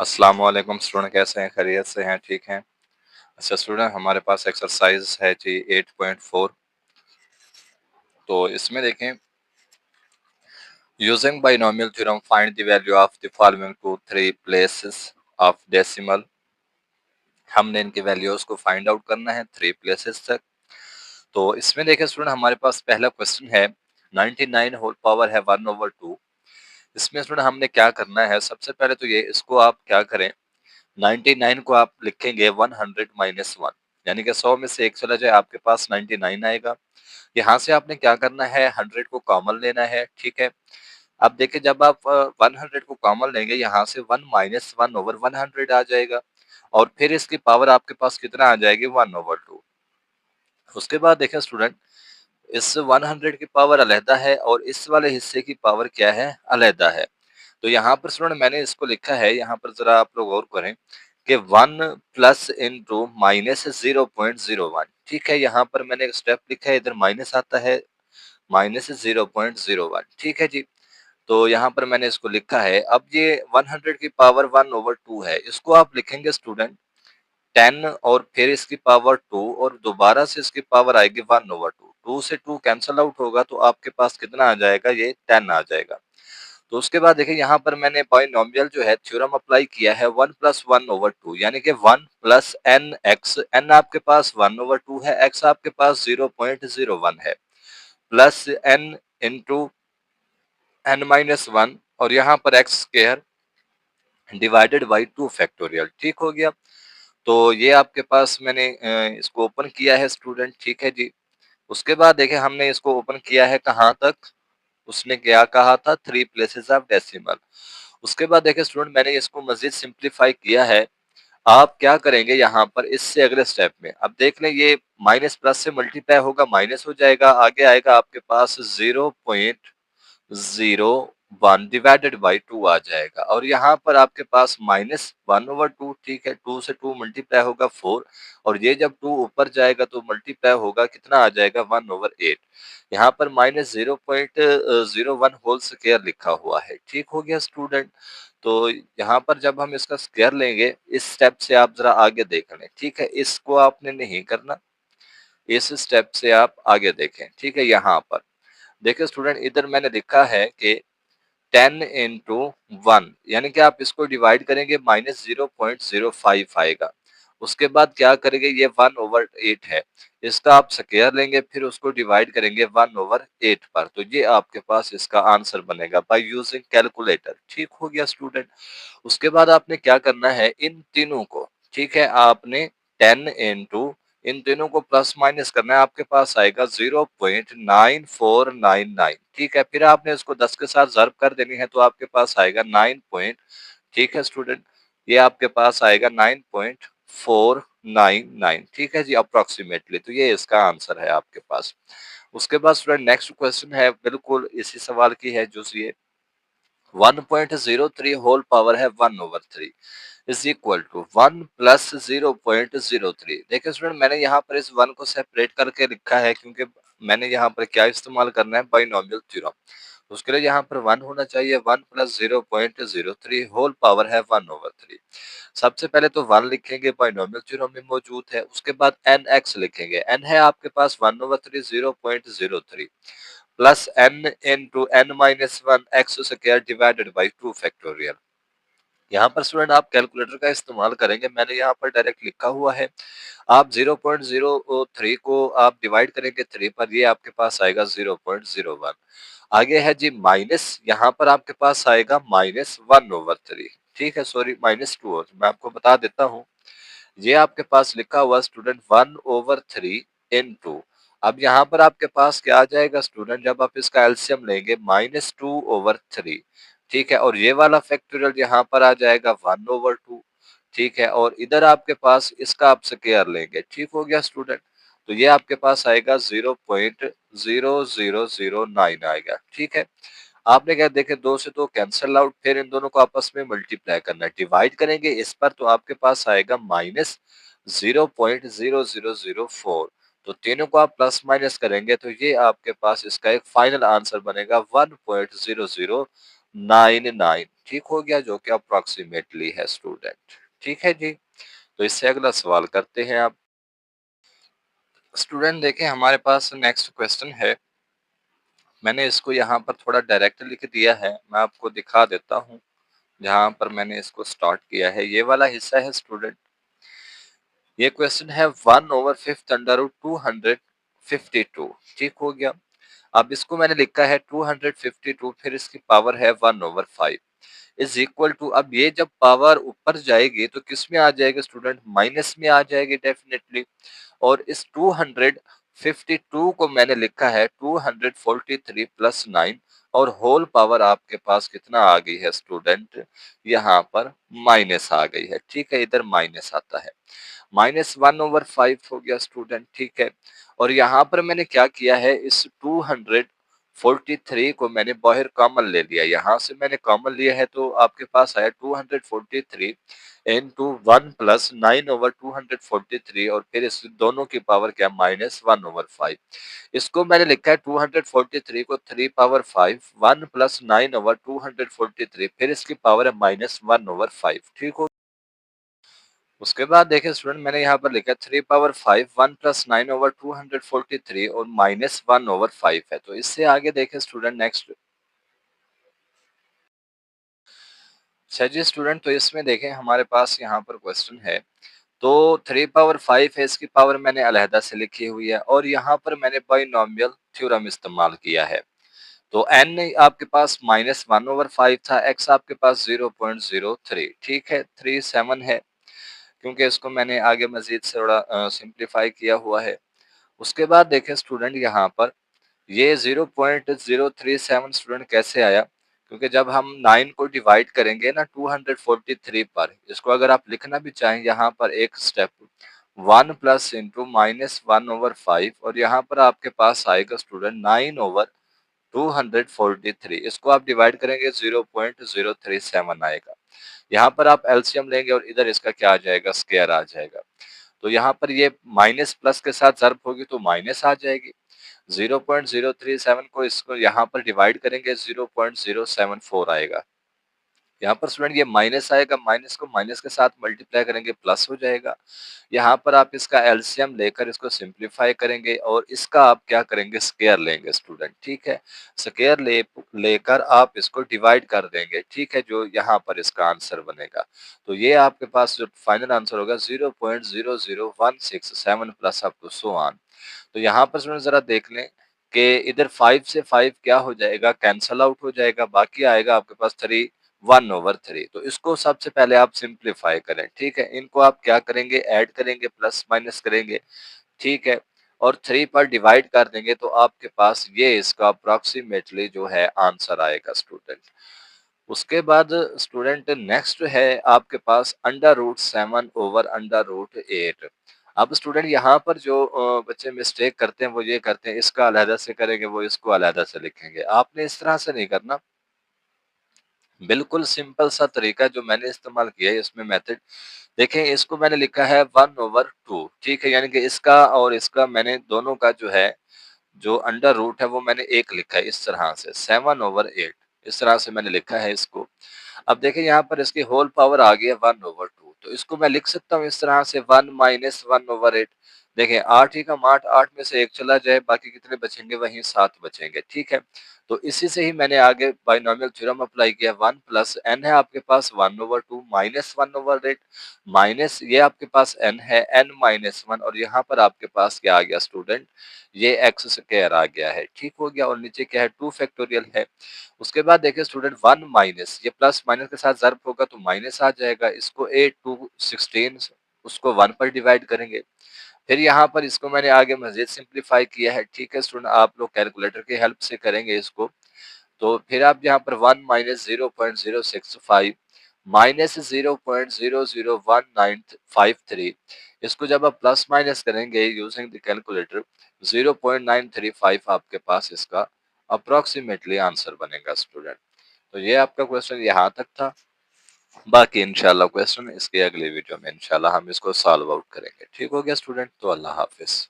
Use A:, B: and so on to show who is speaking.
A: अस्सलाम वालेकुम स्टूडेंट, कैसे हैं? खैरियत से हैं? ठीक हैं? अच्छा स्टूडेंट, हमारे पास एक्सरसाइज है जी 8.4। तो इसमें देखें, using binomial theorem find the value of the following to three places of decimal. हमने इनके वैल्यूज को फाइंड आउट करना है थ्री प्लेसेस तक। तो इसमें देखें स्टूडेंट, हमारे पास पहला क्वेश्चन है 99 होल पावर है 1/2। इसमें स्टूडेंट हमने क्या करना है, सबसे पहले तो ये इसको आप क्या करें, 99 को आप लिखेंगे 100 माइनस 1, यानी कि 100 में से 1 चला जाए आपके पास 99 आएगा। यहाँ से आपने क्या करना है, 100 को कॉमन लेना है, ठीक है। अब देखिए, जब आप 100 को कॉमन लेंगे, यहाँ से 1 माइनस 1/100 आ जाएगा, और फिर इसकी पावर आपके पास कितना आ जाएगी, 1/2। उसके बाद देखें स्टूडेंट, इस 100 की पावर अलहदा है और इस वाले हिस्से की पावर क्या है, अलहदा है। तो यहाँ पर स्टूडेंट मैंने इसको लिखा है, यहाँ पर जरा आप लोग गौर करें कि 1 प्लस इंटू माइनस 0.01, ठीक है। यहाँ पर मैंने एक स्टेप लिखा है, इधर माइनस आता है, माइनस 0.01, ठीक है जी। तो यहाँ पर मैंने इसको लिखा है। अब ये 100 की पावर 1/2 है, इसको आप लिखेंगे स्टूडेंट 10, और फिर इसकी पावर 2, और दोबारा से इसकी पावर आएगी 1/2। 2 से 2 कैंसल आउट होगा, तो आपके पास कितना आ जाएगा, ये 10 आ जाएगा। तो उसके बाद देखिए, यहाँ पर मैंने बाइनोमियल जो है थ्योरम अप्लाई किया है 1 प्लस 1/2, यानी कि 1 प्लस एन एक्स। एन आपके पास 1/2 है, एक्स आपके पास 0.01 है, plus n into n minus 1, और यहाँ पर x square divided by 2 factorial, ठीक हो गया। तो ये आपके पास मैंने इसको ओपन किया है स्टूडेंट, ठीक है जी। उसके बाद देखिए, हमने इसको ओपन किया है कहाँ तक, उसने क्या कहा था, थ्री प्लेसेस ऑफ डेसिमल। उसके बाद देखिए स्टूडेंट, मैंने इसको मजीद सिंप्लीफाई किया है। आप क्या करेंगे यहाँ पर, इससे अगले स्टेप में अब देख लें, ये माइनस प्लस से मल्टीप्लाई होगा, माइनस हो जाएगा, आगे आएगा आपके पास 0.01 डिवाइडेड बाई 2 आ जाएगा, और यहाँ पर आपके पास माइनस 1/2, ठीक है। 2 से 2 मल्टीप्लाई होगा 4, और ये जब 2 ऊपर जाएगा तो मल्टीप्लाई होगा, कितना आ जाएगा, 1/8। यहाँ पर माइनस 0.01 होल स्क्वायर लिखा हुआ है, ठीक हो गया स्टूडेंट। तो यहाँ पर जब हम इसका स्क्वायर लेंगे, इस स्टेप से आप जरा आगे देख लें, ठीक है। इसको आपने नहीं करना, इस स्टेप से आप आगे देखें, ठीक है। यहाँ पर देखिए स्टूडेंट, इधर मैंने लिखा है कि 10 इंटू 1, यानी कि आप इसको डिवाइड करेंगे, माइनस 0.05 आएगा। उसके बाद क्या करेंगे, ये 1/8 है, इसका आप स्क्वायर लेंगे, फिर उसको डिवाइड करेंगे 1/8 पर, तो ये आपके पास इसका आंसर बनेगा बाय यूजिंग कैलकुलेटर, ठीक हो गया स्टूडेंट। उसके बाद आपने क्या करना है, इन तीनों को, ठीक है, आपने 10 इंटू इन तीनों को प्लस माइनस करना है, आपके पास आएगा 0.9499, ठीक है। फिर आपने इसको 10 के साथ ज़र्ब कर देनी है, तो आपके पास आएगा 9 पॉइंट, ठीक है स्टूडेंट, ये आपके पास आएगा 9.499, ठीक है जी, अप्रोक्सीमेटली। तो ये इसका आंसर है आपके पास। उसके बाद स्टूडेंट नेक्स्ट क्वेश्चन है, बिल्कुल इसी सवाल की है, जो ये 1.03 होल पावर है 1/3 इज इक्वल टू 1 प्लस 0.03। देखिए स्टूडेंट, मैंने यहाँ पर इस 1 को सेपरेट करके लिखा है, क्योंकि मैंने यहाँ पर क्या इस्तेमाल करना है, बाइनोमियल थ्योरम। उसके लिए यहाँ पर 1 होना चाहिए, 1 प्लस 0.03 होल पावर है 1/3। सबसे पहले तो 1 लिखेंगे, बाइनोमियल थ्योरम में मौजूद है। उसके बाद एन एक्स लिखेंगे, एन है आपके पास 1/3 0.03, plus n into n minus 1 x square divided by 2 factorial. यहाँ पर स्टूडेंट आप कैलकुलेटर का इस्तेमाल करेंगे, मैंने यहाँ पर डायरेक्ट लिखा हुआ है। आप 0.03 को आप डिवाइड करेंगे 3 पर, ये आपके पास आएगा 0.01। आगे है जी माइनस, यहाँ पर आपके पास आएगा माइनस 1/3, ठीक है, सॉरी -2, मैं आपको बता देता हूँ। ये आपके पास लिखा हुआ स्टूडेंट 1/3 इनटू, अब यहाँ पर आपके पास क्या आ जाएगा स्टूडेंट, जब आप इसका एलसीएम लेंगे, -2/3, ठीक है, और ये वाला फैक्टोरियल यहाँ पर आ जाएगा 1/2, ठीक है, और इधर आपके पास इसका आप स्क्वायर लेंगे, ठीक हो गया स्टूडेंट। तो ये आपके पास आएगा 0.0009 आएगा, ठीक है। आपने क्या देखे, 2 से 2 कैंसल आउट, फिर इन दोनों को आपस में मल्टीप्लाई करना है, डिवाइड करेंगे इस पर, तो आपके पास आएगा -0.0004। तो तीनों को आप प्लस माइनस करेंगे, तो ये आपके पास इसका एक फाइनल आंसर बनेगा 1.0099, ठीक हो गया, जो कि अप्रॉक्सीमेटली है स्टूडेंट। ठीक है जी, तो इससे अगला सवाल करते हैं आप। स्टूडेंट देखें हमारे पास नेक्स्ट क्वेश्चन है। मैंने इसको यहाँ पर थोड़ा डायरेक्ट लिख दिया है, मैं आपको दिखा देता हूँ जहाँ पर मैंने इसको स्टार्ट किया है। ये वाला हिस्सा है स्टूडेंट, ये क्वेश्चन है 1/5 अंडर रूट 252। ठीक हो गया। अब इसको मैंने लिखा है 252, फिर इसकी पावर है 1/5 इज इक्वल टू, अब ये जब पावर ऊपर जाएगी तो किस में आ जाएगी स्टूडेंट, माइनस में आ जाएगी डेफिनेटली। और इस 252 को मैंने लिखा है 243 प्लस 9, और होल पावर आपके पास कितना आ गई है स्टूडेंट, यहाँ पर माइनस आ गई है। ठीक है, इधर माइनस आता है, -1/5 हो गया स्टूडेंट। ठीक है, और यहाँ पर मैंने क्या किया है, इस 243 को मैंने बाहर कॉमन ले लिया, यहाँ से मैंने कॉमन लिया है तो आपके पास आया 243 इंटू 1 प्लस 9/243, और फिर इस दोनों की पावर क्या, -1/5। इसको मैंने लिखा है 243 को 3 पावर 5, 1 प्लस 9/243, फिर इसकी पावर है -1/5। ठीक हो। उसके बाद देखिए स्टूडेंट, मैंने यहाँ पर लिखा 3 पावर 5, 1 प्लस 9/243 और -1/5 है। तो इससे आगे देखें स्टूडेंट नेक्स्ट। अच्छा जी स्टूडेंट, तो इसमें देखें हमारे पास यहाँ पर क्वेश्चन है। तो 3 पावर 5 है, इसकी पावर मैंने अलहदा से लिखी हुई है, और यहाँ पर मैंने बाइनोमियल थ्योरम इस्तेमाल किया है। तो n आपके पास -1/5 था, x आपके पास 0.03, ठीक है, 37 है, क्योंकि इसको मैंने आगे मजीद से थोड़ा सिंप्लीफाई किया हुआ है। उसके बाद देखें स्टूडेंट, यहाँ पर ये 0.037 स्टूडेंट कैसे आया, क्योंकि जब हम 9 को डिवाइड करेंगे ना 243 पर, इसको अगर आप लिखना भी चाहें यहाँ पर एक स्टेप 1 प्लस इंटू -1/5, और यहाँ पर आपके पास आएगा स्टूडेंट 9/243, इसको आप डिवाइड करेंगे 0.037 आएगा। यहाँ पर आप एलसीएम लेंगे और इधर इसका क्या आ जाएगा, स्क्वायर आ जाएगा। तो यहाँ पर ये माइनस प्लस के साथ ज़र्ब होगी तो माइनस आ जाएगी। 0.037 को इसको यहाँ पर डिवाइड करेंगे 0.074 आएगा। यहाँ पर स्टूडेंट ये माइनस आएगा, माइनस को माइनस के साथ मल्टीप्लाई करेंगे प्लस हो जाएगा। यहाँ पर आप इसका एलसीएम लेकर इसको सिंप्लीफाई करेंगे और इसका आप क्या करेंगे, स्क्वायर लेंगे स्टूडेंट। ठीक है, स्क्वायर लेकर आप इसको डिवाइड कर देंगे। ठीक है, जो यहाँ पर इसका आंसर बनेगा, तो ये आपके पास जो फाइनल आंसर होगा 0.00167 plus up to so on. तो यहाँ पर स्टूडेंट जरा देख लें कि इधर 5 से 5 क्या हो जाएगा, कैंसल आउट हो जाएगा, बाकी आएगा आपके पास 3 1/3। तो इसको सबसे पहले आप सिंप्लीफाई करें। ठीक है, इनको आप क्या करेंगे, ऐड करेंगे, प्लस माइनस करेंगे। ठीक है, और 3 पर डिवाइड कर देंगे तो आपके पास ये इसका अप्रोक्सीमेटली जो है आंसर आएगा स्टूडेंट। उसके बाद स्टूडेंट नेक्स्ट है आपके पास √7/√8। अब स्टूडेंट यहाँ पर जो बच्चे मिस्टेक करते हैं वो ये करते हैं, इसका अलहदा से करेंगे, वो इसको अलहदा से लिखेंगे। आपने इस तरह से नहीं करना, बिल्कुल सिंपल सा तरीका जो मैंने इस्तेमाल किया है इसमें मेथड। देखें, इसको मैंने लिखा है 1/2। ठीक है, यानी कि इसका और इसका मैंने दोनों का जो है, जो अंडर रूट है वो मैंने एक लिखा है इस तरह से 7/8, इस तरह से मैंने लिखा है इसको। अब देखिए यहाँ पर इसकी होल पावर आ गई है 1/2, तो इसको मैं लिख सकता हूँ इस तरह से 1 माइनस 1/8। देखिए 8 ही कम 8, 8 में से एक चला जाए, बाकी कितने बचेंगे, वहीं 7 बचेंगे। ठीक है, तो इसी से ही मैंने आगे बाइनोमियल थ्योरम अप्लाई किया। 1 प्लस n है आपके पास 1/2 माइनस 1/8, माइनस ये आपके पास n है n माइनस 1, और यहाँ पर आपके पास क्या आ गया स्टूडेंट, ये एक्स स्क्वायर आ गया है। ठीक हो गया, और नीचे क्या है, 2 फैक्टोरियल है। उसके बाद देखिए स्टूडेंट 1 माइनस, ये प्लस माइनस के साथ ज़र्ब होगा तो माइनस आ जाएगा, इसको 8 2 16 उसको 1 पर डिवाइड करेंगे। फिर यहाँ पर इसको मैंने आगे मजीद सिंप्लीफाई किया है। ठीक है स्टूडेंट, आप लोग कैलकुलेटर की हेल्प से करेंगे इसको। तो फिर आप यहाँ पर 1 माइनस 0.065 माइनस 0.001953, इसको जब आप प्लस माइनस करेंगे यूजिंग द कैलकुलेटर 0.935 आपके पास इसका अप्रोक्सीमेटली आंसर बनेगा स्टूडेंट। तो ये आपका क्वेश्चन यहाँ तक था। बाकी इंशाल्लाह क्वेश्चन इसके अगले वीडियो में इंशाल्लाह हम इसको सॉल्व आउट करेंगे। ठीक हो गया स्टूडेंट, तो अल्लाह हाफिज।